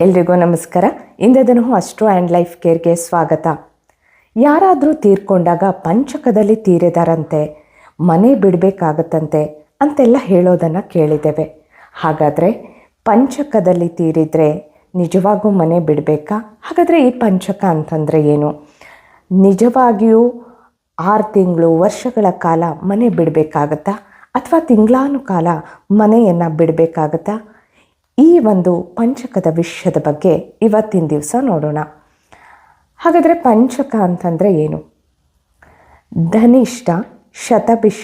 ಎಲ್ರಿಗೂ ನಮಸ್ಕಾರ. ಇಂದಿನ ಅಸ್ಟ್ರೋ ಆ್ಯಂಡ್ ಲೈಫ್ ಕೇರ್ಗೆ ಸ್ವಾಗತ. ಯಾರಾದರೂ ತೀರ್ಕೊಂಡಾಗ ಪಂಚಕದಲ್ಲಿ ತೀರಿದಾರಂತೆ, ಮನೆ ಬಿಡಬೇಕಾಗತ್ತಂತೆ ಅಂತೆಲ್ಲ ಹೇಳೋದನ್ನು ಕೇಳಿದ್ದೇವೆ. ಹಾಗಾದರೆ ಪಂಚಕದಲ್ಲಿ ತೀರಿದರೆ ನಿಜವಾಗೂ ಮನೆ ಬಿಡಬೇಕಾ? ಹಾಗಾದರೆ ಈ ಪಂಚಕ ಅಂತಂದರೆ ಏನು? ನಿಜವಾಗಿಯೂ 6 ತಿಂಗಳು ವರ್ಷಗಳ ಕಾಲ ಮನೆ ಬಿಡಬೇಕಾಗತ್ತಾ ಅಥವಾ ತಿಂಗಳಾನುಕಾಲ ಮನೆಯನ್ನು ಬಿಡಬೇಕಾಗತ್ತಾ? ಈ ಒಂದು ಪಂಚಕದ ವಿಷಯದ ಬಗ್ಗೆ ಇವತ್ತಿನ ದಿವಸ ನೋಡೋಣ. ಹಾಗಾದರೆ ಪಂಚಕ ಅಂತಂದರೆ ಏನು? ಧನಿಷ್ಠ, ಶತಭಿಷ,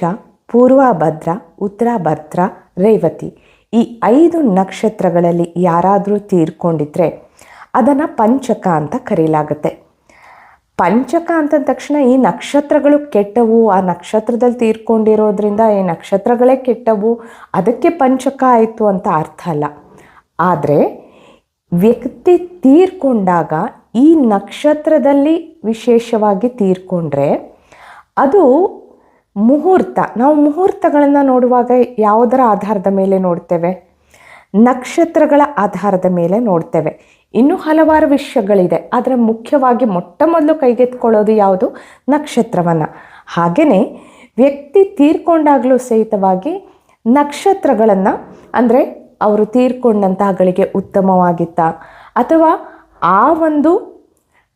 ಪೂರ್ವಭದ್ರ, ಉತ್ತರಾಭದ್ರ, ರೇವತಿ ಈ 5 ನಕ್ಷತ್ರಗಳಲ್ಲಿ ಯಾರಾದರೂ ತೀರ್ಕೊಂಡಿದ್ರೆ ಅದನ್ನು ಪಂಚಕ ಅಂತ ಕರೆಯಲಾಗುತ್ತೆ. ಪಂಚಕ ಅಂತಂದ ತಕ್ಷಣ ಈ ನಕ್ಷತ್ರಗಳು ಕೆಟ್ಟವು, ಆ ನಕ್ಷತ್ರದಲ್ಲಿ ತೀರ್ಕೊಂಡಿರೋದ್ರಿಂದ ಈ ನಕ್ಷತ್ರಗಳೇ ಕೆಟ್ಟವು, ಅದಕ್ಕೆ ಪಂಚಕ ಆಯಿತು ಅಂತ ಅರ್ಥ ಅಲ್ಲ. ಆದರೆ ವ್ಯಕ್ತಿ ತೀರ್ಕೊಂಡಾಗ ಈ ನಕ್ಷತ್ರದಲ್ಲಿ ವಿಶೇಷವಾಗಿ ತೀರ್ಕೊಂಡ್ರೆ ಅದು ಮುಹೂರ್ತ. ನಾವು ಮುಹೂರ್ತಗಳನ್ನು ನೋಡುವಾಗ ಯಾವುದರ ಆಧಾರದ ಮೇಲೆ ನೋಡ್ತೇವೆ? ನಕ್ಷತ್ರಗಳ ಆಧಾರದ ಮೇಲೆ ನೋಡ್ತೇವೆ. ಇನ್ನೂ ಹಲವಾರು ವಿಷಯಗಳಿದೆ, ಆದರೆ ಮುಖ್ಯವಾಗಿ ಮೊಟ್ಟ ಮೊದಲು ಕೈಗೆತ್ಕೊಳ್ಳೋದು ಯಾವುದು? ನಕ್ಷತ್ರವನ್ನು. ಹಾಗೆಯೇ ವ್ಯಕ್ತಿ ತೀರ್ಕೊಂಡಾಗಲೂ ಸಹಿತವಾಗಿ ನಕ್ಷತ್ರಗಳನ್ನು, ಅಂದರೆ ಅವರು ತೀರ್ಕೊಂಡಂತಹಗಳಿಗೆ ಉತ್ತಮವಾಗಿತ್ತ ಅಥವಾ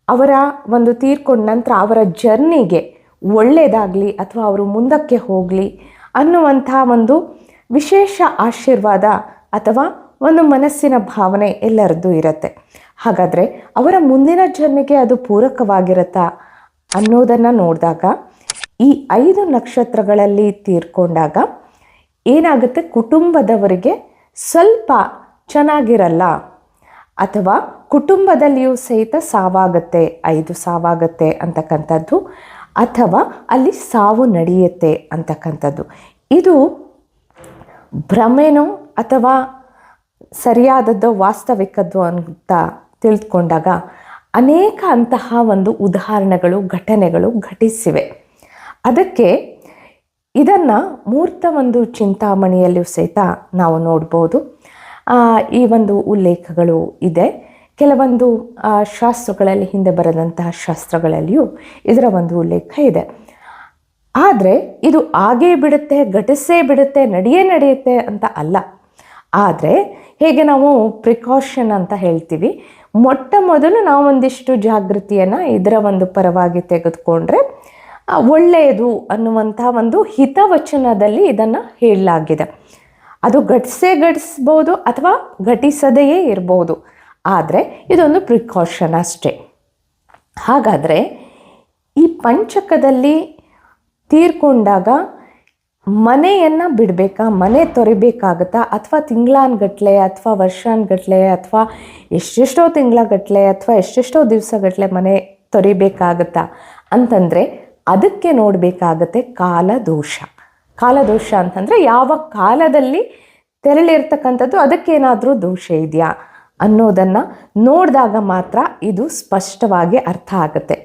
ಅವರ ಒಂದು ತೀರ್ಕೊಂಡ ನಂತರ ಅವರ ಜರ್ನಿಗೆ ಒಳ್ಳೆಯದಾಗಲಿ ಅಥವಾ ಅವರು ಮುಂದಕ್ಕೆ ಹೋಗಲಿ ಅನ್ನುವಂಥ ಒಂದು ವಿಶೇಷ ಆಶೀರ್ವಾದ ಅಥವಾ ಒಂದು ಮನಸ್ಸಿನ ಭಾವನೆ ಎಲ್ಲರದ್ದು ಇರುತ್ತೆ. ಹಾಗಾದರೆ ಅವರ ಮುಂದಿನ ಜರ್ನಿಗೆ ಅದು ಪೂರಕವಾಗಿರುತ್ತಾ ಅನ್ನೋದನ್ನು ನೋಡಿದಾಗ ಈ 5 ನಕ್ಷತ್ರಗಳಲ್ಲಿ ತೀರ್ಕೊಂಡಾಗ ಏನಾಗುತ್ತೆ? ಕುಟುಂಬದವರಿಗೆ ಸ್ವಲ್ಪ ಚೆನ್ನಾಗಿರಲ್ಲ ಅಥವಾ ಕುಟುಂಬದಲ್ಲಿಯೂ ಸಹಿತ ಸಾವಾಗುತ್ತೆ, 5 ಸಾವಾಗುತ್ತೆ ಅಂತಕ್ಕಂಥದ್ದು, ಅಥವಾ ಅಲ್ಲಿ ಸಾವು ನಡೆಯುತ್ತೆ ಅಂತಕ್ಕಂಥದ್ದು. ಇದು ಭ್ರಮೆನೋ ಅಥವಾ ಸರಿಯಾದದ್ದು ವಾಸ್ತವಿಕದ್ದು ಅಂತ ತಿಳಿದುಕೊಂಡಾಗ ಅನೇಕ ಅಂತಹ ಒಂದು ಉದಾಹರಣೆಗಳು, ಘಟನೆಗಳು ಘಟಿಸಿವೆ. ಅದಕ್ಕೆ ಇದನ್ನು ಮೂರ್ತ ಒಂದು ಚಿಂತಾಮಣಿಯಲ್ಲಿಯೂ ಸಹಿತ ನಾವು ನೋಡ್ಬೋದು. ಈ ಒಂದು ಉಲ್ಲೇಖಗಳು ಇದೆ. ಕೆಲವೊಂದು ಶಾಸ್ತ್ರಗಳಲ್ಲಿ, ಹಿಂದೆ ಬರೆದಂತಹ ಶಾಸ್ತ್ರಗಳಲ್ಲಿಯೂ ಇದರ ಒಂದು ಉಲ್ಲೇಖ ಇದೆ. ಆದರೆ ಇದು ಆಗೇ ಬಿಡುತ್ತೆ, ಘಟಿಸೇ ಬಿಡುತ್ತೆ, ನಡೆಯುತ್ತೆ ಅಂತ ಅಲ್ಲ. ಆದರೆ ಹೇಗೆ ನಾವು ಪ್ರಿಕಾಷನ್ ಅಂತ ಹೇಳ್ತೀವಿ, ಮೊಟ್ಟ ಮೊದಲು ನಾವು ಒಂದಿಷ್ಟು ಜಾಗೃತಿಯನ್ನು ಇದರ ಒಂದು ಪರವಾಗಿ ತೆಗೆದುಕೊಂಡ್ರೆ ಒಳ್ಳೆಯದು ಅನ್ನುವಂಥ ಒಂದು ಹಿತವಚನದಲ್ಲಿ ಇದನ್ನು ಹೇಳಲಾಗಿದೆ. ಅದು ಘಟಿಸ್ಬೋದು ಅಥವಾ ಘಟಿಸದೆಯೇ ಇರ್ಬೋದು, ಆದರೆ ಇದೊಂದು ಪ್ರಿಕಾಷನ್ ಅಷ್ಟೇ. ಹಾಗಾದರೆ ಈ ಪಂಚಕದಲ್ಲಿ ತೀರ್ಕೊಂಡಾಗ ಮನೆಯನ್ನು ಬಿಡಬೇಕಾ, ಮನೆ ತೊರಿಬೇಕಾಗತ್ತಾ, ಅಥವಾ ತಿಂಗಳಾನ್ಗಟ್ಲೆ ಅಥವಾ ವರ್ಷಾನ್ಗಟ್ಲೆ ಅಥವಾ ಎಷ್ಟೆಷ್ಟೋ ತಿಂಗಳಗಟ್ಲೆ ಅಥವಾ ಎಷ್ಟೆಷ್ಟೋ ದಿವಸಗಟ್ಲೆ ಮನೆ ತೊರಿಬೇಕಾಗತ್ತಾ ಅಂತಂದರೆ ಅದಕ್ಕೆ ನೋಡಬೇಕಾಗತ್ತೆ ಕಾಲದೋಷ. ಕಾಲದೋಷ ಅಂತಂದರೆ ಯಾವ ಕಾಲದಲ್ಲಿ ತೆರಳಿರ್ತಕ್ಕಂಥದ್ದು, ಅದಕ್ಕೇನಾದರೂ ದೋಷ ಇದೆಯಾ ಅನ್ನೋದನ್ನು ನೋಡಿದಾಗ ಮಾತ್ರ ಇದು ಸ್ಪಷ್ಟವಾಗಿ ಅರ್ಥ ಆಗುತ್ತೆ.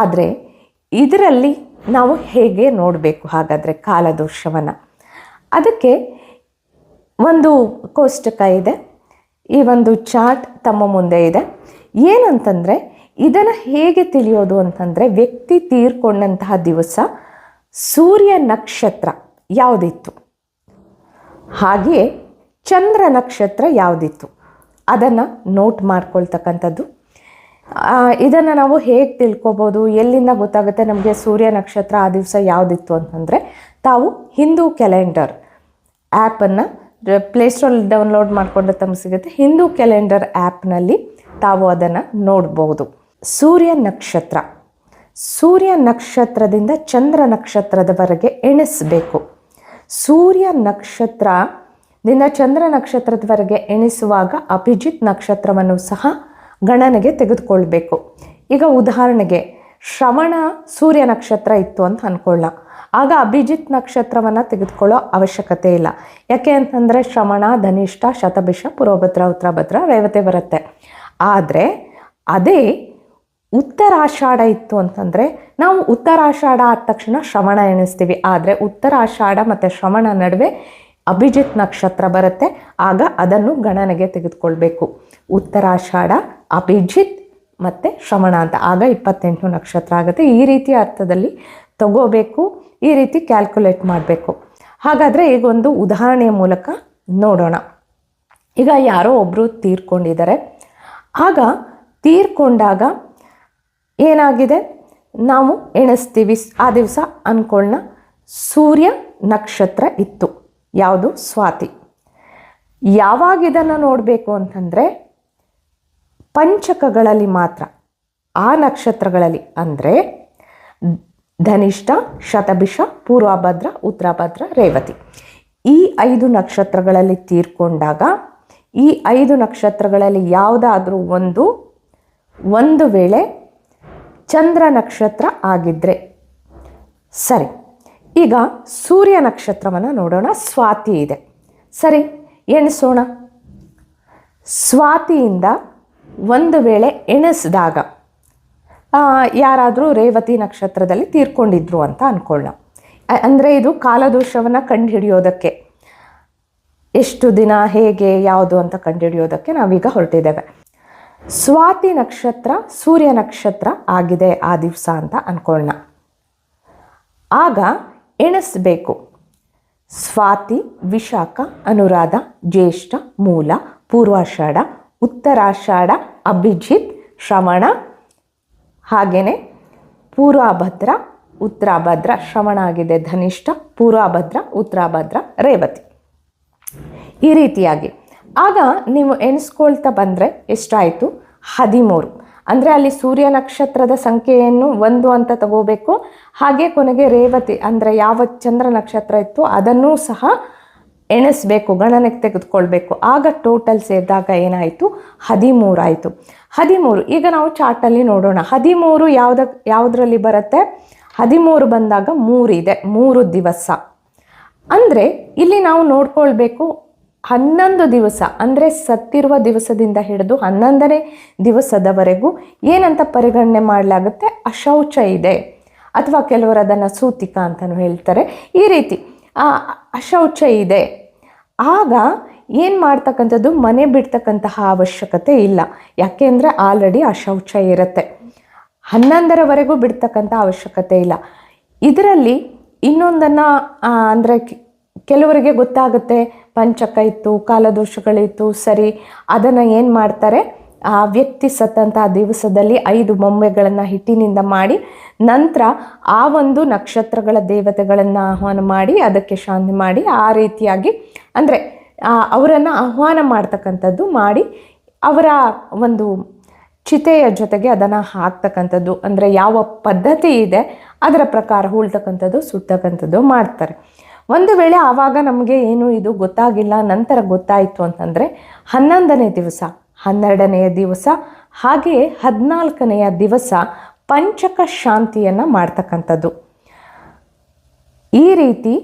ಆದರೆ ಇದರಲ್ಲಿ ನಾವು ಹೇಗೆ ನೋಡಬೇಕು ಹಾಗಾದರೆ ಕಾಲದೋಷವನ್ನು? ಅದಕ್ಕೆ ಒಂದು ಕೋಷ್ಟಕ ಇದೆ, ಈ ಒಂದು ಚಾರ್ಟ್ ತಮ್ಮ ಮುಂದೆ ಇದೆ. ಏನಂತಂದರೆ ಇದನ್ನು ಹೇಗೆ ತಿಳಿಯೋದು ಅಂತಂದರೆ, ವ್ಯಕ್ತಿ ತೀರ್ಕೊಂಡಂತಹ ದಿವಸ ಸೂರ್ಯ ನಕ್ಷತ್ರ ಯಾವುದಿತ್ತು, ಹಾಗೆಯೇ ಚಂದ್ರ ನಕ್ಷತ್ರ ಯಾವುದಿತ್ತು ಅದನ್ನು ನೋಟ್ ಮಾಡ್ಕೊಳ್ತಕ್ಕಂಥದ್ದು. ಇದನ್ನು ನಾವು ಹೇಗೆ ತಿಳ್ಕೊಬೋದು, ಎಲ್ಲಿಂದ ಗೊತ್ತಾಗುತ್ತೆ ನಮಗೆ ಸೂರ್ಯ ನಕ್ಷತ್ರ ಆ ದಿವಸ ಯಾವುದಿತ್ತು ಅಂತಂದರೆ, ತಾವು ಹಿಂದೂ ಕ್ಯಾಲೆಂಡರ್ ಆ್ಯಪನ್ನು ಪ್ಲೇಸ್ಟೋರಲ್ಲಿ ಡೌನ್ಲೋಡ್ ಮಾಡಿಕೊಂಡ್ರೆ ತಮಗೆ ಸಿಗುತ್ತೆ. ಹಿಂದೂ ಕ್ಯಾಲೆಂಡರ್ ಆ್ಯಪ್ನಲ್ಲಿ ತಾವು ಅದನ್ನು ನೋಡ್ಬೋದು. ಸೂರ್ಯ ನಕ್ಷತ್ರದಿಂದ ಚಂದ್ರ ನಕ್ಷತ್ರದವರೆಗೆ ಎಣಿಸಬೇಕು. ಸೂರ್ಯ ನಕ್ಷತ್ರದಿಂದ ಚಂದ್ರ ನಕ್ಷತ್ರದವರೆಗೆ ಎಣಿಸುವಾಗ ಅಭಿಜಿತ್ ನಕ್ಷತ್ರವನ್ನು ಸಹ ಗಣನೆಗೆ ತೆಗೆದುಕೊಳ್ಬೇಕು. ಈಗ ಉದಾಹರಣೆಗೆ ಶ್ರವಣ ಸೂರ್ಯ ನಕ್ಷತ್ರ ಇತ್ತು ಅಂತ ಅಂದ್ಕೊಳ್ಳ, ಆಗ ಅಭಿಜಿತ್ ನಕ್ಷತ್ರವನ್ನು ತೆಗೆದುಕೊಳ್ಳೋ ಅವಶ್ಯಕತೆ ಇಲ್ಲ. ಯಾಕೆ ಅಂತಂದರೆ ಶ್ರವಣ, ಧನಿಷ್ಠ, ಶತಭಿಷ, ಪೂರ್ವಭದ್ರ, ಉತ್ತರಾಭದ್ರ, ರೇವತಿ ಬರುತ್ತೆ. ಆದರೆ ಅದೇ ಉತ್ತರಾಷಾಢ ಇತ್ತು ಅಂತಂದರೆ ನಾವು ಉತ್ತರಾಷಾಢ ಆದ ತಕ್ಷಣ ಶ್ರವಣ ಎಣಿಸ್ತೀವಿ. ಆದರೆ ಉತ್ತರಾಷಾಢ ಮತ್ತು ಶ್ರವಣ ನಡುವೆ ಅಭಿಜಿತ್ ನಕ್ಷತ್ರ ಬರುತ್ತೆ, ಆಗ ಅದನ್ನು ಗಣನೆಗೆ ತೆಗೆದುಕೊಳ್ಬೇಕು. ಉತ್ತರಾಷಾಢ, ಅಭಿಜಿತ್ ಮತ್ತು ಶ್ರವಣ ಅಂತ ಆಗ 28 ನಕ್ಷತ್ರ ಆಗುತ್ತೆ. ಈ ರೀತಿಯ ಅರ್ಥದಲ್ಲಿ ತಗೋಬೇಕು, ಈ ರೀತಿ ಕ್ಯಾಲ್ಕುಲೇಟ್ ಮಾಡಬೇಕು. ಹಾಗಾದರೆ ಈಗ ಒಂದು ಉದಾಹರಣೆಯ ಮೂಲಕ ನೋಡೋಣ. ಈಗ ಯಾರೋ ಒಬ್ಬರು ತೀರ್ಕೊಂಡಿದ್ದಾರೆ. ಆಗ ತೀರ್ಕೊಂಡಾಗ ಏನಾಗಿದೆ, ನಾವು ಎಣಿಸ್ತೀವಿ. ಆ ದಿವಸ ಅಂದ್ಕೊಳ್ಳೋಣ ಸೂರ್ಯ ನಕ್ಷತ್ರ ಇತ್ತು. ಯಾವುದು? ಸ್ವಾತಿ. ಯಾವಾಗ ಇದನ್ನು ನೋಡಬೇಕು ಅಂತಂದರೆ ಪಂಚಕಗಳಲ್ಲಿ ಮಾತ್ರ, ಆ ನಕ್ಷತ್ರಗಳಲ್ಲಿ ಅಂದರೆ ಧನಿಷ್ಠ, ಶತಭಿಷ, ಪೂರ್ವಭದ್ರ, ಉತ್ತರಭದ್ರ, ರೇವತಿ, ಈ 5 ನಕ್ಷತ್ರಗಳಲ್ಲಿ ತೀರ್ಕೊಂಡಾಗ ಈ 5 ನಕ್ಷತ್ರಗಳಲ್ಲಿ ಯಾವುದಾದ್ರೂ ಒಂದು ವೇಳೆ ಚಂದ್ರ ನಕ್ಷತ್ರ ಆಗಿದ್ದರೆ ಸರಿ. ಈಗ ಸೂರ್ಯ ನಕ್ಷತ್ರವನ್ನು ನೋಡೋಣ. ಸ್ವಾತಿ ಇದೆ, ಸರಿ, ಎಣಿಸೋಣ. ಸ್ವಾತಿಯಿಂದ ಒಂದು ವೇಳೆ ಎಣಿಸಿದಾಗ ಯಾರಾದರೂ ರೇವತಿ ನಕ್ಷತ್ರದಲ್ಲಿ ತೀರ್ಕೊಂಡಿದ್ರು ಅಂತ ಅಂದ್ಕೊಳ್ಳೋಣ. ಅಂದರೆ ಇದು ಕಾಲದೋಷವನ್ನು ಕಂಡುಹಿಡಿಯೋದಕ್ಕೆ, ಎಷ್ಟು ದಿನ, ಹೇಗೆ, ಯಾವುದು ಅಂತ ಕಂಡುಹಿಡಿಯೋದಕ್ಕೆ ನಾವೀಗ ಹೊರಟಿದ್ದೇವೆ. ಸ್ವಾತಿ ನಕ್ಷತ್ರ ಸೂರ್ಯ ನಕ್ಷತ್ರ ಆಗಿದೆ ಆ ದಿವಸ ಅಂತ ಅಂದ್ಕೊಳ್ಳೋಣ. ಆಗ ಎಣಿಸ್ಬೇಕು. ಸ್ವಾತಿ, ವಿಶಾಖ, ಅನುರಾಧ, ಜ್ಯೇಷ್ಠ, ಮೂಲ, ಪೂರ್ವಾಷಾಢ, ಉತ್ತರಾಷಾಢ, ಅಭಿಜಿತ್, ಶ್ರವಣ, ಹಾಗೆಯೇ ಪೂರ್ವಭದ್ರ, ಉತ್ತರಭದ್ರ. ಶ್ರವಣ ಆಗಿದೆ ಧನಿಷ್ಠ, ಪೂರ್ವಭದ್ರ, ಉತ್ತರಭದ್ರ, ರೇವತಿ, ಈ ರೀತಿಯಾಗಿ. ಆಗ ನೀವು ಎಣಿಸ್ಕೊಳ್ತಾ ಬಂದರೆ ಎಷ್ಟಾಯಿತು? 13. ಅಂದರೆ ಅಲ್ಲಿ ಸೂರ್ಯ ನಕ್ಷತ್ರದ ಸಂಖ್ಯೆಯನ್ನು 1 ಅಂತ ತಗೋಬೇಕು. ಹಾಗೆ ಕೊನೆಗೆ ರೇವತಿ ಅಂದರೆ ಯಾವ ಚಂದ್ರ ನಕ್ಷತ್ರ ಇತ್ತು ಅದನ್ನೂ ಸಹ ಎಣಿಸ್ಬೇಕು, ಗಣನೆಗೆ ತೆಗೆದುಕೊಳ್ಬೇಕು. ಆಗ ಟೋಟಲ್ ಸೇರಿದಾಗ ಏನಾಯಿತು? 13 ಆಯಿತು. 13 ಈಗ ನಾವು ಚಾರ್ಟಲ್ಲಿ ನೋಡೋಣ. 13 ಯಾವುದರಲ್ಲಿ ಬರುತ್ತೆ? 13 ಬಂದಾಗ 3 ಇದೆ, 3 ದಿವಸ. ಅಂದರೆ ಇಲ್ಲಿ ನಾವು ನೋಡ್ಕೊಳ್ಬೇಕು 11 ದಿವಸ, ಅಂದರೆ ಸತ್ತಿರುವ ದಿವಸದಿಂದ ಹಿಡಿದು 11ನೇ ದಿವಸದವರೆಗೂ ಏನಂತ ಪರಿಗಣನೆ ಮಾಡಲಾಗುತ್ತೆ? ಅಶೌಚ ಇದೆ, ಅಥವಾ ಕೆಲವರು ಅದನ್ನು ಸೂತಿಕ ಅಂತಲೂ ಹೇಳ್ತಾರೆ. ಈ ರೀತಿ ಅಶೌಚ ಇದೆ. ಆಗ ಏನು ಮಾಡ್ತಕ್ಕಂಥದ್ದು? ಮನೆ ಬಿಡ್ತಕ್ಕಂತಹ ಅವಶ್ಯಕತೆ ಇಲ್ಲ. ಯಾಕೆಂದರೆ ಆಲ್ರೆಡಿ ಅಶೌಚ ಇರುತ್ತೆ. 11ರವರೆಗೂ ಬಿಡ್ತಕ್ಕಂಥ ಅವಶ್ಯಕತೆ ಇಲ್ಲ. ಇದರಲ್ಲಿ ಇನ್ನೊಂದನ್ನು ಅಂದರೆ ಕೆಲವರಿಗೆ ಗೊತ್ತಾಗುತ್ತೆ ಪಂಚಕ ಇತ್ತು, ಕಾಲದೋಷಗಳಿತ್ತು, ಸರಿ, ಅದನ್ನು ಏನು ಮಾಡ್ತಾರೆ? ಆ ವ್ಯಕ್ತಿ ಸತ್ತಂತಹ ದಿವಸದಲ್ಲಿ 5 ಬೊಂಬೆಗಳನ್ನು ಹಿಟ್ಟಿನಿಂದ ಮಾಡಿ ನಂತರ ಆ ಒಂದು ನಕ್ಷತ್ರಗಳ ದೇವತೆಗಳನ್ನು ಆಹ್ವಾನ ಮಾಡಿ ಅದಕ್ಕೆ ಶಾಂತಿ ಮಾಡಿ ಆ ರೀತಿಯಾಗಿ ಅಂದರೆ ಅವರನ್ನು ಆಹ್ವಾನ ಮಾಡ್ತಕ್ಕಂಥದ್ದು ಮಾಡಿ ಅವರ ಒಂದು ಚಿತೆಯ ಜೊತೆಗೆ ಅದನ್ನು ಹಾಕ್ತಕ್ಕಂಥದ್ದು, ಅಂದರೆ ಯಾವ ಪದ್ಧತಿ ಇದೆ ಅದರ ಪ್ರಕಾರ ಹೂಳ್ತಕ್ಕಂಥದ್ದು, ಸುಡ್ತಕ್ಕಂಥದ್ದು ಮಾಡ್ತಾರೆ. ಒಂದು ವೇಳೆ ಆವಾಗ ನಮಗೆ ಏನು ಇದು ಗೊತ್ತಾಗಿಲ್ಲ, ನಂತರ ಗೊತ್ತಾಯಿತು ಅಂತಂದರೆ 11ನೇ ದಿವಸ, 12ನೆಯ ದಿವಸ, ಹಾಗೆಯೇ 14ನೆಯ ದಿವಸ ಪಂಚಕ ಶಾಂತಿಯನ್ನು ಮಾಡ್ತಕ್ಕಂಥದ್ದು. ಈ ರೀತಿ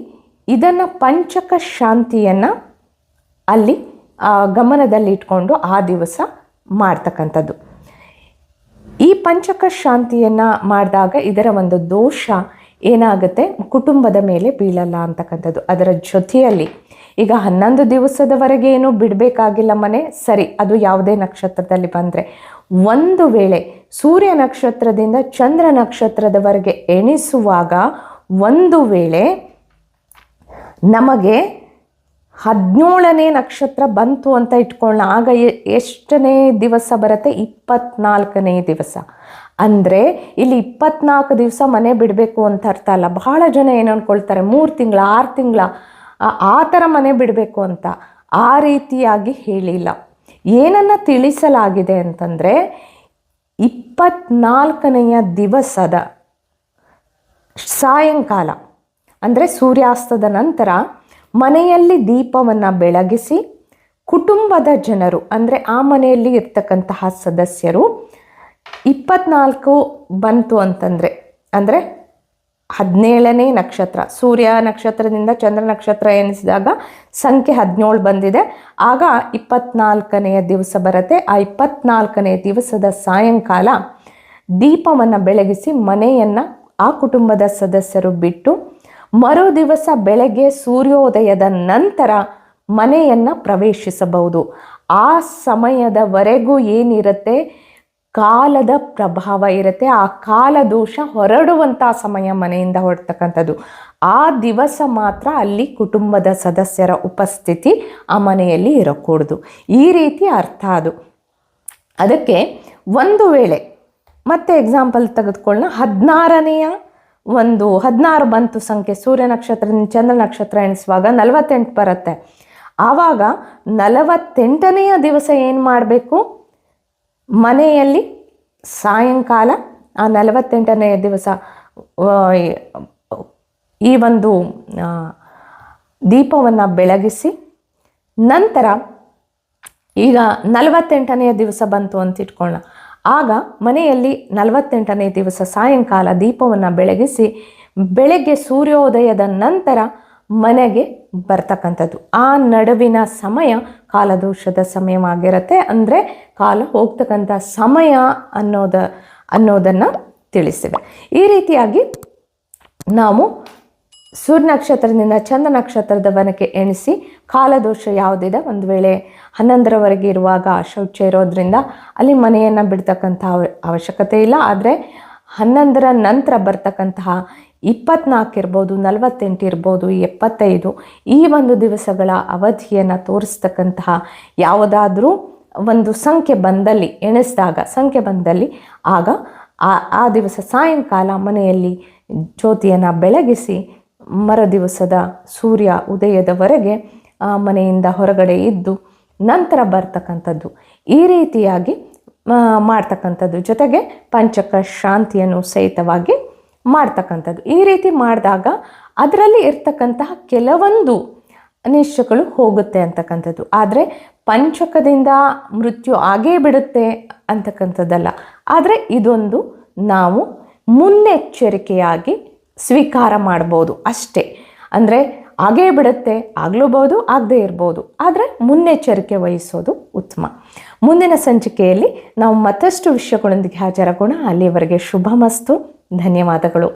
ಇದನ್ನು ಪಂಚಕ ಶಾಂತಿಯನ್ನು ಅಲ್ಲಿ ಗಮನದಲ್ಲಿಟ್ಕೊಂಡು ಆ ದಿವಸ ಮಾಡ್ತಕ್ಕಂಥದ್ದು. ಈ ಪಂಚಕ ಶಾಂತಿಯನ್ನು ಮಾಡಿದಾಗ ಇದರ ಒಂದು ದೋಷ ಏನಾಗುತ್ತೆ? ಕುಟುಂಬದ ಮೇಲೆ ಬೀಳಲ್ಲ ಅಂತಕ್ಕಂಥದ್ದು. ಅದರ ಜೊತೆಯಲ್ಲಿ ಈಗ 11 ದಿವಸದವರೆಗೆ ಏನು ಬಿಡಬೇಕಾಗಿಲ್ಲ ಮನೆ, ಸರಿ, ಅದು ಯಾವುದೇ ನಕ್ಷತ್ರದಲ್ಲಿ ಬಂದರೆ. ಒಂದು ವೇಳೆ ಸೂರ್ಯ ನಕ್ಷತ್ರದಿಂದ ಚಂದ್ರ ನಕ್ಷತ್ರದವರೆಗೆ ಎಣಿಸುವಾಗ ಒಂದು ವೇಳೆ ನಮಗೆ 17ನೇ ನಕ್ಷತ್ರ ಬಂತು ಅಂತ ಇಟ್ಕೊಳ್ಳೋಣ. ಆಗ ಎಷ್ಟನೇ ದಿವಸ ಬರುತ್ತೆ? 24ನೇ ದಿವಸ. ಅಂದರೆ ಇಲ್ಲಿ 24 ದಿವಸ ಮನೆ ಬಿಡಬೇಕು ಅಂತ ಅರ್ಥ ಅಲ್ಲ. ಬಹಳ ಜನ ಏನು ಅಂದ್ಕೊಳ್ತಾರೆ 3 ತಿಂಗಳ 6 ತಿಂಗಳ ಆ ಥರ ಮನೆ ಬಿಡಬೇಕು ಅಂತ. ಆ ರೀತಿಯಾಗಿ ಹೇಳಿಲ್ಲ. ಏನನ್ನು ತಿಳಿಸಲಾಗಿದೆ ಅಂತಂದರೆ 24ನೆಯ ದಿವಸದ ಸಾಯಂಕಾಲ ಅಂದರೆ ಸೂರ್ಯಾಸ್ತದ ನಂತರ ಮನೆಯಲ್ಲಿ ದೀಪವನ್ನು ಬೆಳಗಿಸಿ ಕುಟುಂಬದ ಜನರು ಅಂದರೆ ಆ ಮನೆಯಲ್ಲಿ ಇರ್ತಕ್ಕಂತಹ ಸದಸ್ಯರು 24 ಬಂತು ಅಂತಂದರೆ ಅಂದರೆ 17ನೇ ನಕ್ಷತ್ರ, ಸೂರ್ಯ ನಕ್ಷತ್ರದಿಂದ ಚಂದ್ರ ನಕ್ಷತ್ರ ಎನಿಸಿದಾಗ ಸಂಖ್ಯೆ 17 ಬಂದಿದೆ. ಆಗ 24ನೆಯ ದಿವಸ ಬರುತ್ತೆ. ಆ 24ನೇ ದಿವಸದ ಸಾಯಂಕಾಲ ದೀಪವನ್ನು ಬೆಳಗಿಸಿ ಮನೆಯನ್ನು ಆ ಕುಟುಂಬದ ಸದಸ್ಯರು ಬಿಟ್ಟು ಮರುದಿವಸ ಬೆಳಗ್ಗೆ ಸೂರ್ಯೋದಯದ ನಂತರ ಮನೆಯನ್ನು ಪ್ರವೇಶಿಸಬಹುದು. ಆ ಸಮಯದವರೆಗೂ ಏನಿರುತ್ತೆ, ಕಾಲದ ಪ್ರಭಾವ ಇರುತ್ತೆ. ಆ ಕಾಲದೋಷ ಹೊರಡುವಂಥ ಸಮಯ ಮನೆಯಿಂದ ಹೊರಡ್ತಕ್ಕಂಥದ್ದು. ಆ ದಿವಸ ಮಾತ್ರ ಅಲ್ಲಿ ಕುಟುಂಬದ ಸದಸ್ಯರ ಉಪಸ್ಥಿತಿ ಆ ಮನೆಯಲ್ಲಿ ಇರಕೂಡದು. ಈ ರೀತಿ ಅರ್ಥ ಅದು. ಅದಕ್ಕೆ ಒಂದು ವೇಳೆ ಮತ್ತೆ ಎಕ್ಸಾಂಪಲ್ ತೆಗೆದುಕೊಳ್ಳೋಣ. 16 ಬಂತು ಸಂಖ್ಯೆ, ಸೂರ್ಯ ನಕ್ಷತ್ರದಿಂದ ಚಂದ್ರ ನಕ್ಷತ್ರ ಎಣಿಸುವಾಗ 48 ಬರುತ್ತೆ. ಆವಾಗ 48ನೆಯ ದಿವಸ ಏನು ಮಾಡಬೇಕು, ಮನೆಯಲ್ಲಿ ಸಾಯಂಕಾಲ ಆ 48ನೆಯ ದಿವಸ ಈ ಒಂದು ದೀಪವನ್ನು ಬೆಳಗಿಸಿ, ನಂತರ ಈಗ 48ನೆಯ ದಿವಸ ಬಂತು ಅಂತ ಇಟ್ಕೊಳ್ಳೋಣ. ಆಗ ಮನೆಯಲ್ಲಿ 48ನೇ ದಿವಸ ಸಾಯಂಕಾಲ ದೀಪವನ್ನು ಬೆಳಗಿಸಿ ಬೆಳಗ್ಗೆ ಸೂರ್ಯೋದಯದ ನಂತರ ಮನೆಗೆ ಬರ್ತಕ್ಕಂಥದ್ದು. ಆ ನಡುವಿನ ಸಮಯ ಕಾಲದೋಷದ ಸಮಯವಾಗಿರುತ್ತೆ. ಅಂದರೆ ಕಾಲ ಹೋಗ್ತಕ್ಕಂಥ ಸಮಯ ಅನ್ನೋದನ್ನು ತಿಳಿಸಿವೆ. ಈ ರೀತಿಯಾಗಿ ನಾವು ಸೂರ್ಯ ನಕ್ಷತ್ರದಿಂದ ಚಂದ್ರ ನಕ್ಷತ್ರದವರೆಗೆ ಎಣಿಸಿ ಕಾಲದೋಷ ಯಾವುದಿದೆ, ಒಂದು ವೇಳೆ 11ರವರೆಗೆ ಇರುವಾಗ ಶೌಚ ಇರೋದ್ರಿಂದ ಅಲ್ಲಿ ಮನೆಯನ್ನು ಬಿಡ್ತಕ್ಕಂಥ ಅವಶ್ಯಕತೆ ಇಲ್ಲ. ಆದರೆ 11ರ ನಂತರ ಬರ್ತಕ್ಕಂತಹ 24 ಇರ್ಬೋದು, 48 ಇರ್ಬೋದು, 75 ಈ ಒಂದು ದಿವಸಗಳ ಅವಧಿಯನ್ನು ತೋರಿಸ್ತಕ್ಕಂತಹ ಯಾವುದಾದ್ರೂ ಒಂದು ಸಂಖ್ಯೆ ಬಂದಲ್ಲಿ, ಎಣಿಸಿದಾಗ ಸಂಖ್ಯೆ ಬಂದಲ್ಲಿ ಆಗ ಆ ದಿವಸ ಸಾಯಂಕಾಲ ಮನೆಯಲ್ಲಿ ಜ್ಯೋತಿಯನ್ನು ಬೆಳಗಿಸಿ ಮರುದಿವಸದ ಸೂರ್ಯ ಉದಯದವರೆಗೆ ಮನೆಯಿಂದ ಹೊರಗಡೆ ಇದ್ದು ನಂತರ ಬರ್ತಕ್ಕಂಥದ್ದು. ಈ ರೀತಿಯಾಗಿ ಮಾಡ್ತಕ್ಕಂಥದ್ದು. ಜೊತೆಗೆ ಪಂಚಕ ಶಾಂತಿಯನ್ನು ಸಹಿತವಾಗಿ ಮಾಡ್ತಕ್ಕಂಥದ್ದು. ಈ ರೀತಿ ಮಾಡಿದಾಗ ಅದರಲ್ಲಿ ಇರ್ತಕ್ಕಂತಹ ಕೆಲವೊಂದು ಅನಿಷ್ಟಗಳು ಹೋಗುತ್ತೆ ಅಂತಕ್ಕಂಥದ್ದು. ಆದರೆ ಪಂಚಕದಿಂದ ಮೃತ್ಯು ಆಗೇ ಬಿಡುತ್ತೆ ಅಂತಕ್ಕಂಥದ್ದಲ್ಲ. ಆದರೆ ಇದೊಂದು ನಾವು ಮುನ್ನೆಚ್ಚರಿಕೆಯಾಗಿ ಸ್ವೀಕಾರ ಮಾಡ್ಬೋದು ಅಷ್ಟೇ. ಅಂದರೆ ಆಗೇ ಬಿಡುತ್ತೆ, ಆಗ್ಲೂಬಹುದು, ಆಗದೇ ಇರ್ಬೋದು, ಆದರೆ ಮುನ್ನೆಚ್ಚರಿಕೆ ವಹಿಸೋದು ಉತ್ತಮ. ಮುಂದಿನ ಸಂಚಿಕೆಯಲ್ಲಿ ನಾವು ಮತ್ತಷ್ಟು ವಿಷಯಗಳೊಂದಿಗೆ ಹಾಜರಾಗೋಣ. ಅಲ್ಲಿಯವರೆಗೆ ಶುಭಮಸ್ತು. ಧನ್ಯವಾದಗಳು.